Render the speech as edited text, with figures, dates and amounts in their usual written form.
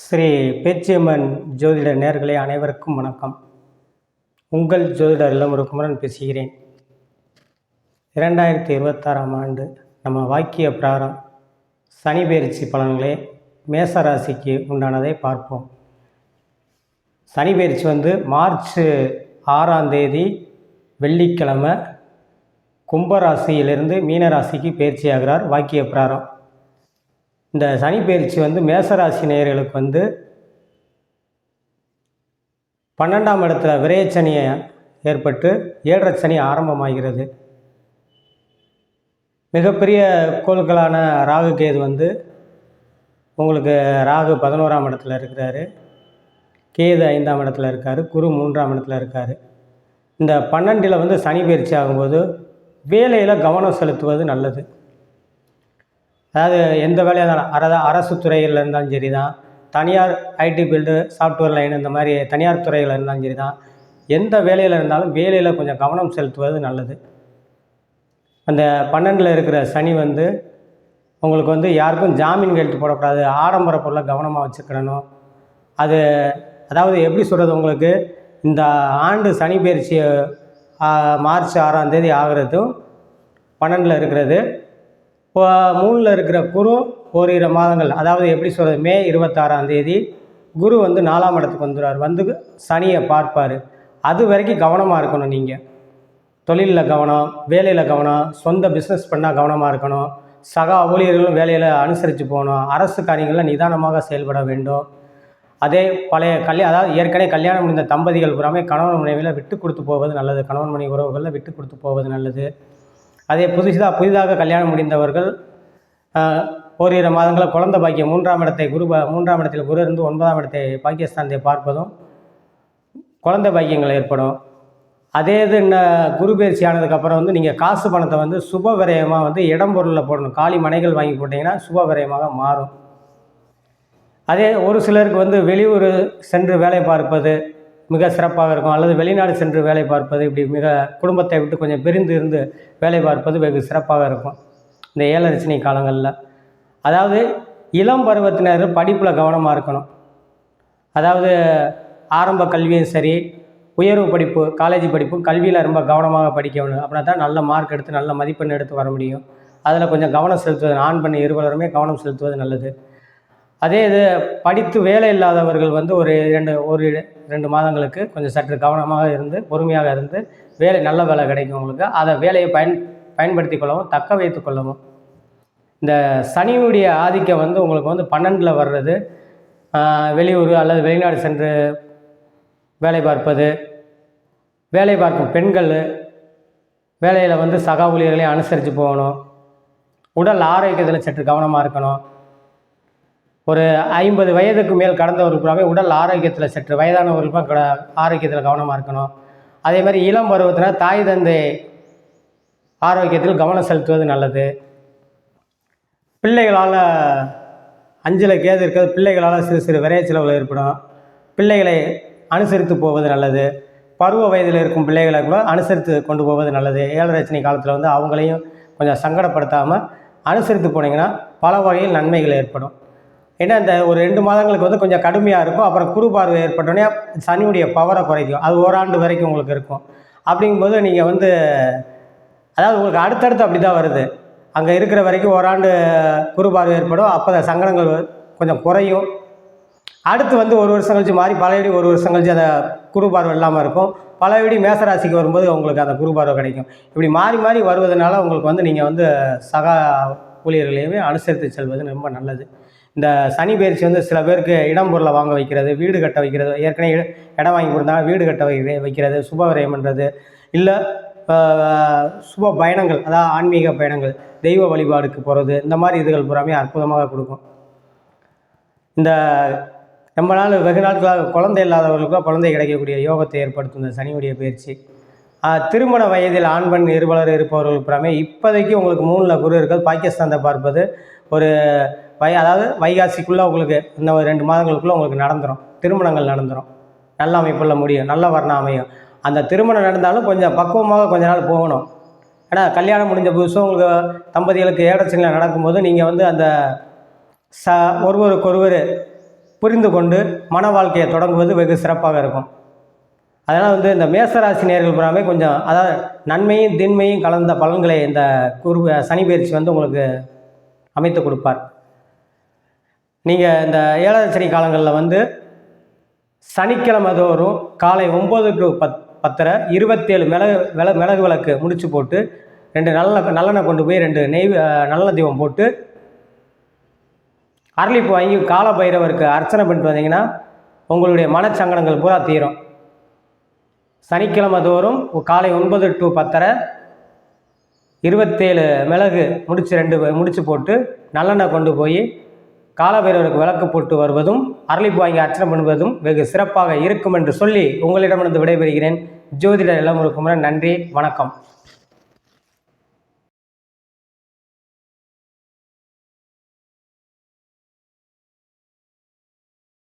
ஸ்ரீ பேச்சியம்மன் ஜோதிட நேயர்களே அனைவருக்கும் வணக்கம். உங்கள் ஜோதிடர் இளமுருகுமரன் பேசுகிறேன். 2026ஆம் ஆண்டு நம்ம வாக்கிய பிராரம் சனி பெயர்ச்சி பலன்களே மேசராசிக்கு உண்டானதை பார்ப்போம். சனி பெயர்ச்சி மார்ச் 6ஆம் தேதி வெள்ளிக்கிழமை கும்பராசியிலிருந்து மீனராசிக்கு பயிற்சியாகிறார். வாக்கிய பிராரம் இந்த சனி பயிற்சி மேசராசி நேயர்களுக்கு 12ஆம் இடத்துல விரயச்சனியை ஏற்பட்டு 7.5 சனி ஆரம்பமாகிறது. மிகப்பெரிய கோள்களான ராகு கேது உங்களுக்கு ராகு 11ஆம் இடத்துல இருக்கிறாரு, கேது 5ஆம் இடத்துல இருக்கார், குரு 3ஆம் இடத்துல இருக்கார். இந்த 12ல் சனி பயிற்சி ஆகும்போது வேலையில் கவனம் செலுத்துவது நல்லது. அதாவது எந்த வேலையாக இருந்தாலும் அரசு துறையில் இருந்தாலும் சரி தான், தனியார் ஐடி ஃபீல்டு சாஃப்ட்வேர் லைன் இந்த மாதிரி தனியார் துறையில் இருந்தாலும் சரி தான், எந்த வேலையில் இருந்தாலும் வேலையில் கொஞ்சம் கவனம் செலுத்துவது நல்லது. அந்த 12ல் இருக்கிற சனி உங்களுக்கு யாருக்கும் ஜாமீன் கையெழுத்து போடக்கூடாது, ஆடம்பர பொருளை கவனமாக வச்சுக்கிடணும். அது அதாவது எப்படி சொல்கிறது, உங்களுக்கு இந்த ஆண்டு சனி பயிற்சி மார்ச் 6ஆம் தேதி ஆகிறதும் 12ல் இருக்கிறது, 3ல் இருக்கிற குரு ஓரிரு மாதங்கள், அதாவது எப்படி சொல்கிறது, மே 26ஆம் தேதி குரு 4ஆம் இடத்துக்கு வந்துடுவார், சனியை பார்ப்பார். அது வரைக்கும் கவனமாக இருக்கணும். நீங்கள் தொழிலில் கவனம், வேலையில் கவனம், சொந்த பிஸ்னஸ் பண்ணால் கவனமாக இருக்கணும். சக ஊழியர்களும் வேலையில் அனுசரித்து போகணும். அரசு காரியங்களில் நிதானமாக செயல்பட வேண்டும். அதே பழைய அதாவது ஏற்கனவே கல்யாணம் முடிந்த தம்பதிகள் புறாமே கணவன் மனைவியில் விட்டு கொடுத்து போவது நல்லது. கணவன் மனைவி உறவுகளில் விட்டு கொடுத்து போவது நல்லது. அதே புதிதாக கல்யாணம் முடிந்தவர்கள் ஓரிரு மாதங்களில் குழந்தை பாக்கியம் 3ஆம் இடத்தில் குரு இருந்து 9ஆம் இடத்தை பாகிஸ்தானத்தை பார்ப்பதும் குழந்தை பாக்கியங்கள் ஏற்படும். அதே இது குரு பயிற்சி ஆனதுக்கப்புறம் நீங்கள் காசு பணத்தை சுப விரயமாக இடம் பொருளில் போடணும். காலி மனைகள் வாங்கி போட்டிங்கன்னா சுப விரயமாக மாறும். அதே ஒரு சிலருக்கு வெளியூர் சென்று வேலை பார்ப்பது மிக சிறப்பாக இருக்கும். அல்லது வெளிநாடு சென்று வேலை பார்ப்பது, இப்படி குடும்பத்தை விட்டு கொஞ்சம் பிரிந்து இருந்து வேலை பார்ப்பது வெகு சிறப்பாக இருக்கும் இந்த 7.5 சனி காலங்களில். அதாவது இளம் பருவத்தினர் படிப்பில் கவனமாக இருக்கணும். அதாவது ஆரம்ப கல்வியும் சரி, உயர்வு படிப்பு, காலேஜ் படிப்பும் கல்வியில் ரொம்ப கவனமாக படிக்க வேணும். அப்படின்னா தான் நல்ல மார்க் எடுத்து நல்ல மதிப்பெண் எடுத்து வர முடியும். அதில் கொஞ்சம் கவனம் செலுத்துவது, ஆண் பெண் இருவருமே கவனம் செலுத்துவது நல்லது. அதே இது படித்து வேலை இல்லாதவர்கள் ஒரு 2 மாதங்களுக்கு கொஞ்சம் சற்று கவனமாக இருந்து பொறுமையாக இருந்து நல்ல வேலை கிடைக்கும் உங்களுக்கு. அதை வேலையை பயன்படுத்தி கொள்ளவும் தக்க வைத்து கொள்ளவும். இந்த சனியுடைய ஆதிக்கம் உங்களுக்கு 12ல் வர்றது, வெளியூர் அல்லது வெளிநாடு சென்று வேலை பார்ப்பது, வேலை பார்க்கும் பெண்கள் வேலையில் சக ஊழியர்களையும் அனுசரித்து போகணும். உடல் ஆரோக்கியத்தில் சற்று கவனமாக இருக்கணும். ஒரு 50 வயதுக்கு மேல் கடந்தவர்களுக்குமே உடல் ஆரோக்கியத்தில் சற்று வயதானவர்களுக்கும் ஆரோக்கியத்தில் கவனமாக இருக்கணும். அதே மாதிரி இளம் பருவத்தில் தாய் தந்தை ஆரோக்கியத்தில் கவனம் செலுத்துவது நல்லது. பிள்ளைகளால் 5ல் கேது இருக்கிறது, பிள்ளைகளால் சிறு விரைய செலவுகள் ஏற்படும். பிள்ளைகளை அனுசரித்து போவது நல்லது. பருவ வயதில் இருக்கும் பிள்ளைகளை கூட அனுசரித்து கொண்டு போவது நல்லது. 7.5 சனி காலத்தில் அவங்களையும் கொஞ்சம் சங்கடப்படுத்தாமல் அனுசரித்து போனீங்கன்னா பல வகையில் நன்மைகள் ஏற்படும். ஏன்னா இந்த ஒரு 2 மாதங்களுக்கு கொஞ்சம் கடுமையாக இருக்கும். அப்புறம் குரு பார்வை ஏற்பட்டோடனே சனியுடைய பவரை குறைக்கும். அது ஓராண்டு வரைக்கும் உங்களுக்கு இருக்கும். அப்படிங்கும்போது நீங்கள் அதாவது உங்களுக்கு அடுத்தடுத்து அப்படி தான் வருது. அங்கே இருக்கிற வரைக்கும் ஓராண்டு குரு பார்வை ஏற்படும். அப்போ அந்த சங்கடங்கள் கொஞ்சம் குறையும். அடுத்து 1 வருஷம் கழிச்சு மாறி பழையபடி 1 வருஷம் கழிச்சு அந்த குரு பார்வை இல்லாமல் இருக்கும். பழையபடி மேசராசிக்கு வரும்போது உங்களுக்கு அந்த குரு பார்வை கிடைக்கும். இப்படி மாறி மாறி வருவதனால உங்களுக்கு நீங்கள் சக ஊழியர்களையுமே அனுசரித்து செல்வது ரொம்ப நல்லது. இந்த சனி பயிற்சி சில பேருக்கு இடம் பொருளை வாங்க வைக்கிறது, வீடு கட்ட வைக்கிறது, ஏற்கனவே இடம் வாங்கி கொடுத்தாங்க வீடு கட்ட வைக்கிறது, சுப விரயம் பண்ணுறது, இல்லை சுப பயணங்கள், அதாவது ஆன்மீக பயணங்கள், தெய்வ வழிபாடுக்கு போகிறது, இந்த மாதிரி இதுகள் பூராமே அற்புதமாக கொடுக்கும். இந்த ரொம்ப நாள் வெகு நாட்களாக குழந்தை இல்லாதவர்களுக்கும் குழந்தை கிடைக்கக்கூடிய யோகத்தை ஏற்படுத்தும் இந்த சனியுடைய பயிற்சி. திருமண வயதில் ஆண் பெண் இருபாலர் இருப்பவர்கள் பூராமே இப்போதைக்கு உங்களுக்கு 3ல் குரு இருக்கிறது, பாகிஸ்தானை பார்ப்பது ஒரு அதாவது வைகாசிக்குள்ளே உங்களுக்கு இந்த 2 மாதங்களுக்குள்ளே உங்களுக்கு நடந்துடும், திருமணங்கள் நடந்துடும், நல்ல அமைப்பில் முடியும், நல்ல வர்ணம் அமையும். அந்த திருமணம் நடந்தாலும் கொஞ்சம் பக்குவமாக கொஞ்ச நாள் போகணும். ஏன்னா கல்யாணம் முடிஞ்ச புதுசும் உங்களுக்கு தம்பதிகளுக்கு 7.5 சனியில் நடக்கும்போது நீங்கள் அந்த ஒருவருக்கொருவர் புரிந்து கொண்டு மன வாழ்க்கையை தொடங்குவது வெகு சிறப்பாக இருக்கும். அதனால் வந்து இந்த மேசராசி நேயர்கள் பூராமே கொஞ்சம் அதாவது நன்மையும் தின்மையும் கலந்த பலன்களை இந்த சனி பயிற்சி வந்து உங்களுக்கு அமைத்து கொடுப்பார். நீங்கள் இந்த 7வது சனி காலங்களில் வந்து சனிக்கிழமை தோறும் காலை 9 to 10 27 மிளகு விளக்கு முடிச்சு போட்டு 2 நல்லெண்ணெய் கொண்டு போய் 2 நல்லெண்ணெய் தீபம் போட்டு அரளிப்பூ வாங்கி கால பைரவருக்கு அர்ச்சனை பண்ணிட்டு வந்தீங்கன்னா உங்களுடைய மனச்சங்கடங்கள் பூரா தீரும். சனிக்கிழமை தோறும் காலை 9 to 10 27 மிளகு முடிச்சு போட்டு நல்லெண்ணெய் கொண்டு போய் காலபைரவருக்கு விளக்கு போட்டு வருவதும் அரளிப்பூ வாங்கி அர்ச்சனை பண்ணுவதும் வெகு சிறப்பாக இருக்கும் என்று சொல்லி உங்களிடமிருந்து விடைபெறுகிறேன். ஜோதிடர் இளமுருக்குமரன். நன்றி, வணக்கம்.